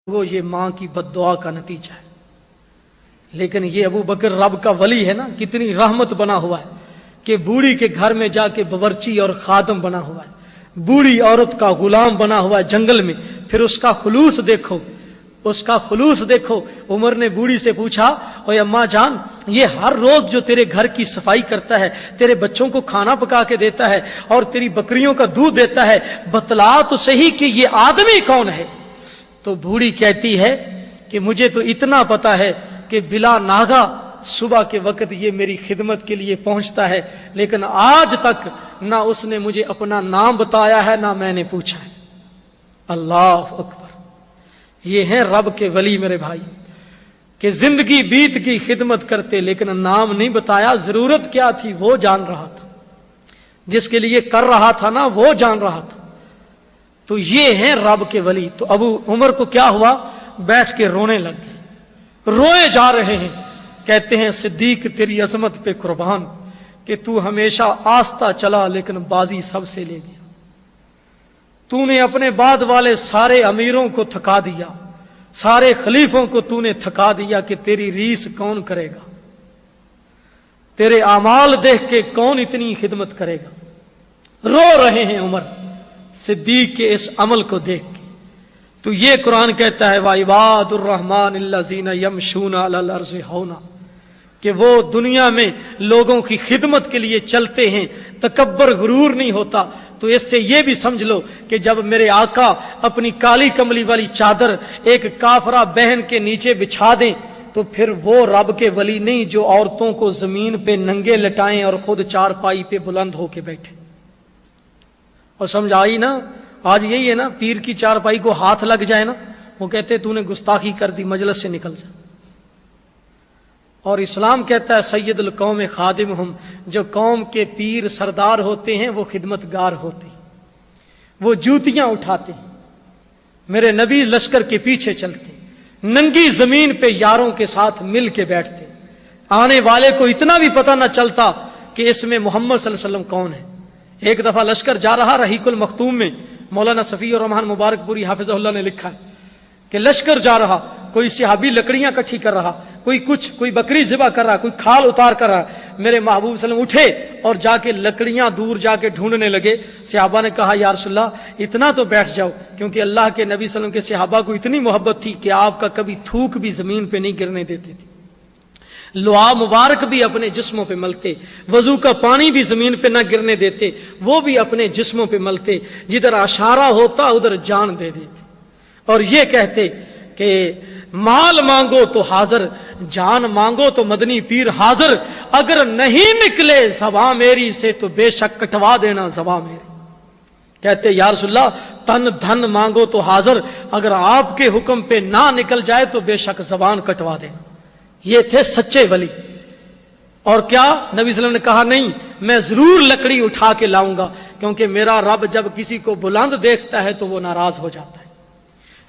वो ये माँ की बद्दुआ का नतीजा है। लेकिन ये अबू बकर रब का वली है ना, कितनी रहमत बना हुआ है कि बूढ़ी के घर में जाके बवर्ची और खादम बना हुआ है, बूढ़ी औरत का गुलाम बना हुआ है जंगल में। फिर उसका खुलूस देखो, उसका खुलूस देखो। उमर ने बूढ़ी से पूछा, ओए अम्मा जान, ये हर रोज जो तेरे घर की सफाई करता है, तेरे बच्चों को खाना पका के देता है और तेरी बकरियों का दूध देता है, बतला तो सही कि ये आदमी कौन है। तो बूढ़ी कहती है कि मुझे तो इतना पता है कि बिला नागा सुबह के वक्त ये मेरी खिदमत के लिए पहुंचता है, लेकिन आज तक ना उसने मुझे अपना नाम बताया है ना मैंने पूछा है। अल्लाह अकबर। ये हैं रब के वली मेरे भाई, कि जिंदगी बीत की खिदमत करते लेकिन नाम नहीं बताया। जरूरत क्या थी वो जान रहा था, जिसके लिए कर रहा था ना वो जान रहा था। तो ये हैं रब के वली। तो अबू उमर को क्या हुआ, बैठ के रोने लग गए, रोए जा रहे हैं। कहते हैं सिद्दीक तेरी अजमत पे कुर्बान कि तू हमेशा आस्ता चला लेकिन बाजी सबसे ले गया। तूने अपने बाद वाले सारे अमीरों को थका दिया, सारे खलीफों को तूने थका दिया कि तेरी रीस कौन करेगा, तेरे आमाल देख के कौन इतनी खिदमत करेगा। रो रहे हैं उमर सिद्दीक के इस अमल को देख के। तो ये कुरान कहता है वाइबादुर रहमान अल्लज़ीना यमशूना अलल अर्ज़ि हौना, कि वो दुनिया में लोगों की खिदमत के लिए चलते हैं, तकब्बर गुरूर नहीं होता। तो इससे ये भी समझ लो कि जब मेरे आका अपनी काली कमली वाली चादर एक काफरा बहन के नीचे बिछा दें तो फिर वो रब के वली नहीं जो औरतों को जमीन पे नंगे लटाएं और खुद चारपाई पे बुलंद होके बैठे। और समझ आई ना, आज यही है ना, पीर की चारपाई को हाथ लग जाए ना, वो कहते तूने गुस्ताखी कर दी, मजलिस से निकल जा। और इस्लाम कहता है सैयदुल कौम खादिम हम, जो कौम के पीर सरदार होते हैं वो खिदमतगार होते हैं, वो जूतियां उठाते हैं, मेरे नबी लश्कर के पीछे चलते, नंगी जमीन पे यारों के साथ मिल के बैठते। आने वाले को इतना भी पता ना चलता कि इसमें मोहम्मद सल्लल्लाहु अलैहि वसल्लम कौन है। एक दफा लश्कर जा रहा, रहीकुल मखतूम में मौलाना सफी और रहमान मुबारकपुरी हाफिज़हुल्लाह ने लिखा है कि लश्कर जा रहा, कोई सहाबी लकड़ियां इकट्ठी कर रहा, कोई बकरी ज़िबा कर रहा, कोई खाल उतार कर रहा। मेरे महबूब सल्लल्लाहु अलैहि वसल्लम उठे और जाके लकड़ियां दूर जाके ढूंढने लगे। सहाबा ने कहा या रसूलल्लाह इतना तो बैठ जाओ, क्योंकि अल्लाह के नबी सल्लल्लाहु अलैहि वसल्लम के सहाबा को इतनी मोहब्बत थी कि आपका कभी थूक भी जमीन पे नहीं गिरने देते थे। लुआ मुबारक भी अपने जिस्मों पे मलते, वजू का पानी भी जमीन पे ना गिरने देते, वो भी अपने जिस्मों पे मलते, जिधर अशारा होता उधर जान दे देते। और ये कहते कि माल मांगो तो हाजिर, जान मांगो तो मदनी पीर हाजिर, अगर नहीं निकले ज़बां मेरी से तो बेशक कटवा देना ज़बां मेरी। कहते या रसूलल्लाह तन धन मांगो तो हाजिर, अगर आपके हुक्म पे ना निकल जाए तो बेशक ज़बान कटवा देना। ये थे सच्चे वली। और क्या नबी सल्लल्लाहु अलैहि वसल्लम ने कहा नहीं, मैं जरूर लकड़ी उठा के लाऊंगा, क्योंकि मेरा रब जब किसी को बुलंद देखता है तो वो नाराज हो जाता है।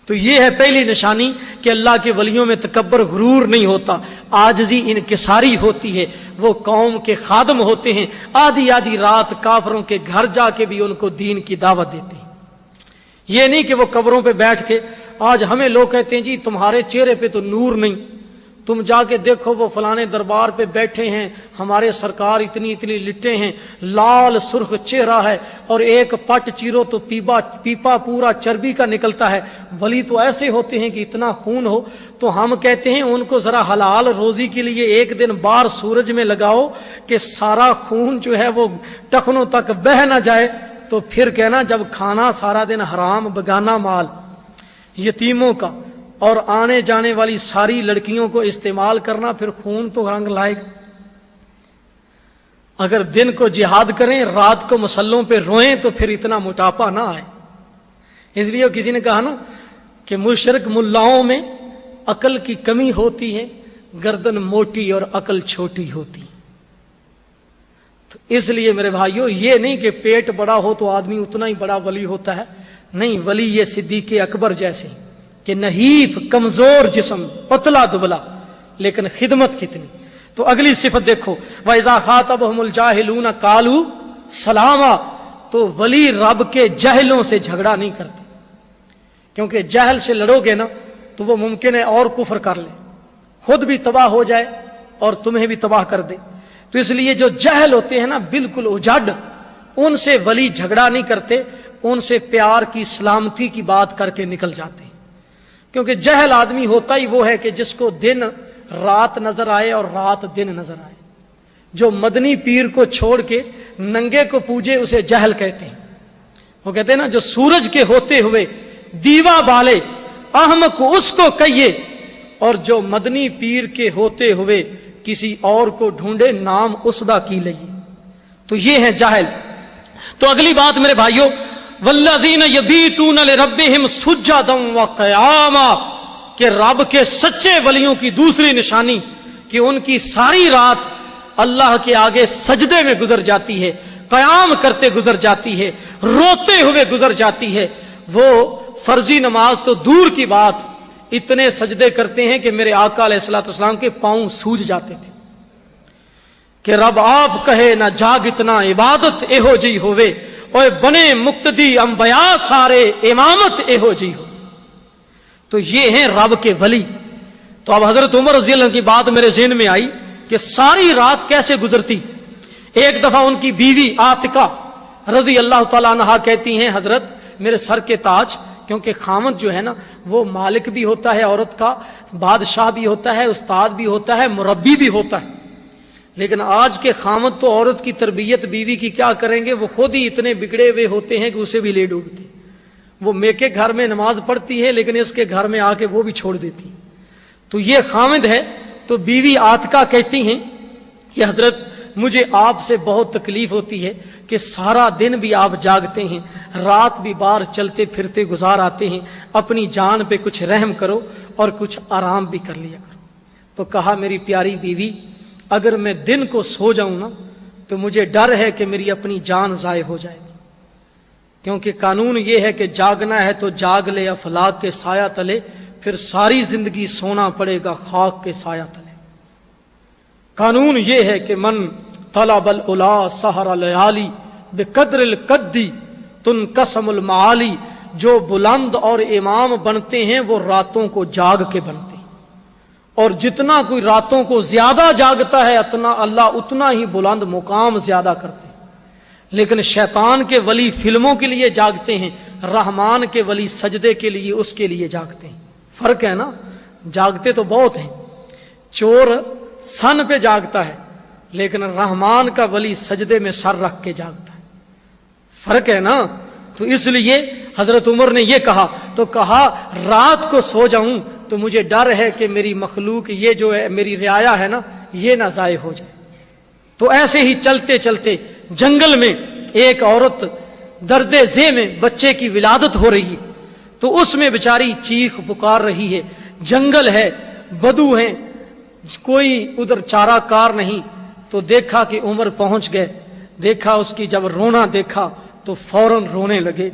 तो ये है पहली निशानी कि अल्लाह के वलियों में तकब्बर गुरूर नहीं होता, आजिज़ी इनकिसारी होती है। वो कौम के खादम होते हैं, आधी आधी रात काफरों के घर जाके भी उनको दीन की दावत देते हैं। ये नहीं कि वो कब्रों पे बैठ के, आज हमें लोग कहते हैं जी तुम्हारे चेहरे पे तो नूर नहीं, तुम जाके देखो वो फलाने दरबार पे बैठे हैं, हमारे सरकार इतनी इतनी लिट्टे हैं, लाल सुर्ख चेहरा है और एक पट चीरो तो पीपा पूरा चर्बी का निकलता है। वली तो ऐसे होते हैं कि इतना खून हो। तो हम कहते हैं उनको जरा हलाल रोजी के लिए एक दिन बाहर सूरज में लगाओ कि सारा खून जो है वो टखनों तक बह ना जाए, तो फिर कहना जब खाना सारा दिन हराम बगाना माल यतीमों का और आने जाने वाली सारी लड़कियों को इस्तेमाल करना, फिर खून तो रंग लाएगा। अगर दिन को जिहाद करें, रात को मसल्लों पे रोएं, तो फिर इतना मोटापा ना आए। इसलिए किसी ने कहा ना कि मुशरिक मुल्लाओं में अकल की कमी होती है, गर्दन मोटी और अकल छोटी होती। तो इसलिए मेरे भाइयों, ये नहीं कि पेट बड़ा हो तो आदमी उतना ही बड़ा वली होता है। नहीं, वली ये सिद्दीक़ अकबर जैसे कि नहीफ कमजोर जिस्म, पतला दुबला, लेकिन खिदमत कितनी। तो अगली सिफत देखो, वइज़ा खातबहुमुल जाहिलून कालू सलामा। तो वली रब के जहलों से झगड़ा नहीं करते, क्योंकि जहल से लड़ोगे ना تو وہ ممکن ہے اور کفر کر لے، خود بھی تباہ ہو جائے اور تمہیں بھی تباہ کر دے۔ تو اس لیے جو جہل ہوتے ہیں نا بالکل اجاڈ، ان سے ولی جھگڑا نہیں کرتے، ان سے پیار کی سلامتی کی بات کر کے نکل جاتے ہیں۔ کیونکہ جہل آدمی ہوتا ہی وہ ہے کہ جس کو دن رات نظر آئے اور رات دن نظر آئے۔ جو مدنی پیر کو چھوڑ کے ننگے کو پوجے اسے جہل کہتے ہیں۔ وہ کہتے ہیں نا جو سورج کے ہوتے ہوئے دیوا بالے احمق اس کو کہیے، اور جو مدنی پیر کے ہوتے ہوئے کسی اور کو ڈھونڈے نام اس دا کی لئیے۔ تو یہ ہے جاہل۔ تو اگلی بات میرے بھائیوں، والذین یبیتون لربہم سجدا وقیاما، کہ رب کے سچے ولیوں کی دوسری نشانی کہ ان کی ساری رات اللہ کے آگے سجدے میں گزر جاتی ہے، قیام کرتے گزر جاتی ہے، روتے ہوئے گزر جاتی ہے۔ وہ فرضی نماز تو دور کی بات، اتنے سجدے کرتے ہیں کہ میرے آقا علیہ الصلوۃ والسلام کے پاؤں سوج جاتے تھے کہ رب آپ کہے نہ جاگ اتنا عبادت ایہو جی ہوئے، اوے بنے مقتدی انبیاء سارے امامت ایہو جی ہو۔ تو یہ ہیں رب کے ولی۔ تو اب حضرت عمر رضی اللہ عنہ کی بات میرے ذہن میں آئی کہ ساری رات کیسے گزرتی۔ ایک دفعہ ان کی بیوی عاتقہ رضی اللہ تعالیٰ عنہا کہتی ہیں حضرت میرے سر کے تاج، کیونکہ خامد جو ہے نا وہ مالک بھی ہوتا ہے عورت کا، بادشاہ بھی ہوتا ہے، استاد بھی ہوتا ہے، مربی بھی ہوتا ہے۔ لیکن آج کے خامد تو عورت کی تربیت بیوی کی کیا کریں گے، وہ خود ہی اتنے بگڑے ہوئے ہوتے ہیں کہ اسے بھی لے ڈوبتے۔ وہ میکے گھر میں نماز پڑھتی ہے لیکن اس کے گھر میں آ کے وہ بھی چھوڑ دیتی۔ تو یہ خامد ہے۔ تو بیوی عاتقہ کہتی ہیں کہ حضرت مجھے آپ سے بہت تکلیف ہوتی ہے کہ سارا دن بھی آپ جاگتے ہیں، رات بھی باہر چلتے پھرتے گزار آتے ہیں، اپنی جان پہ کچھ رحم کرو اور کچھ آرام بھی کر لیا کرو۔ تو کہا میری پیاری بیوی، اگر میں دن کو سو جاؤں نا تو مجھے ڈر ہے کہ میری اپنی جان ضائع ہو جائے گی، کیونکہ قانون یہ ہے کہ جاگنا ہے تو جاگ لے افلاک کے سایہ تلے، پھر ساری زندگی سونا پڑے گا خاک کے سایہ تلے۔ قانون یہ ہے کہ من طلب العلا سحر لیالی بقدر القدی تنقسم المعالی، جو بلند اور امام بنتے ہیں وہ راتوں کو جاگ کے بنتے ہیں، اور جتنا کوئی راتوں کو زیادہ جاگتا ہے اللہ اتنا ہی بلند مقام زیادہ کرتے ہیں۔ لیکن شیطان کے ولی فلموں کے لیے جاگتے ہیں، رحمان کے ولی سجدے کے لیے اس کے لیے جاگتے ہیں۔ فرق ہے نا، جاگتے تو بہت ہیں، چور سن پہ جاگتا ہے لیکن رحمان کا ولی سجدے میں سر رکھ کے جاگتا ہے، فرق ہے نا۔ تو اس لیے حضرت عمر نے یہ کہا، تو کہا رات کو سو جاؤں تو مجھے ڈر ہے کہ میری مخلوق یہ جو ہے میری رعایا ہے نا یہ نہ ضائع ہو جائے۔ تو ایسے ہی چلتے چلتے جنگل میں ایک عورت درد ذہ میں بچے کی ولادت ہو رہی ہے، تو اس میں بیچاری چیخ پکار رہی ہے، جنگل ہے، بدو ہیں، کوئی ادھر چارہ کار نہیں۔ تو دیکھا کہ عمر پہنچ گئے، دیکھا اس کی جب رونا دیکھا تو فوراً رونے لگے،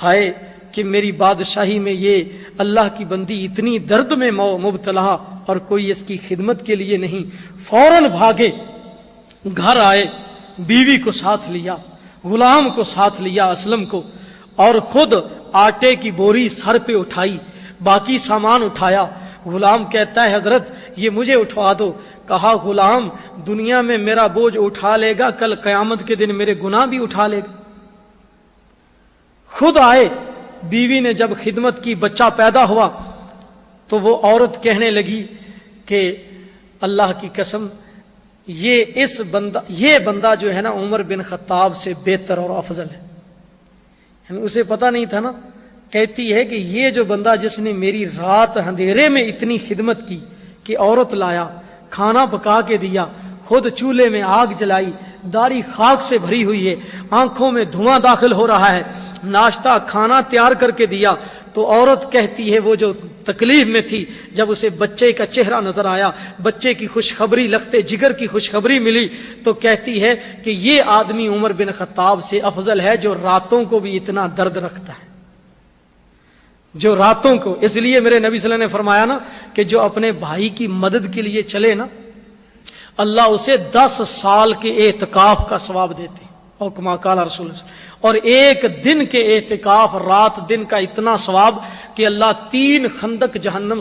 ہائے کہ میری بادشاہی میں یہ اللہ کی بندی اتنی درد میں مبتلا اور کوئی اس کی خدمت کے لیے نہیں۔ فوراً بھاگے، گھر آئے، بیوی کو ساتھ لیا، غلام کو ساتھ لیا اسلم کو، اور خود آٹے کی بوری سر پہ اٹھائی، باقی سامان اٹھایا۔ غلام کہتا ہے حضرت یہ مجھے اٹھوا دو۔ کہا غلام دنیا میں میرا بوجھ اٹھا لے گا، کل قیامت کے دن میرے گناہ بھی اٹھا لے گا۔ خود آئے، بیوی نے جب خدمت کی، بچہ پیدا ہوا تو وہ عورت کہنے لگی کہ اللہ کی قسم یہ بندہ جو ہے نا عمر بن خطاب سے بہتر اور افضل ہے۔ یعنی اسے پتہ نہیں تھا نا، کہتی ہے کہ یہ جو بندہ جس نے میری رات اندھیرے میں اتنی خدمت کی کہ عورت لایا، کھانا پکا کے دیا، خود چولہے میں آگ جلائی، داڑھی خاک سے بھری ہوئی ہے، آنکھوں میں دھواں داخل ہو رہا ہے، ناشتہ کھانا تیار کر کے دیا، تو عورت کہتی ہے وہ جو تکلیف میں تھی جب اسے بچے کا چہرہ نظر آیا، بچے کی خوشخبری لگتے جگر کی خوشخبری ملی، تو کہتی ہے کہ یہ آدمی عمر بن خطاب سے افضل ہے جو راتوں کو بھی اتنا درد رکھتا ہے، جو راتوں کو۔ اس لیے میرے نبی صلی اللہ علیہ وسلم نے فرمایا نا کہ جو اپنے بھائی کی مدد کے لیے چلے نا اللہ اسے 10 سال کے اعتکاف کا ثواب دیتے، اور کما قال رسول اللہ، اور ایک دن کے اعتکاف رات دن کا اتنا ثواب کہ اللہ 3 خندق جہنم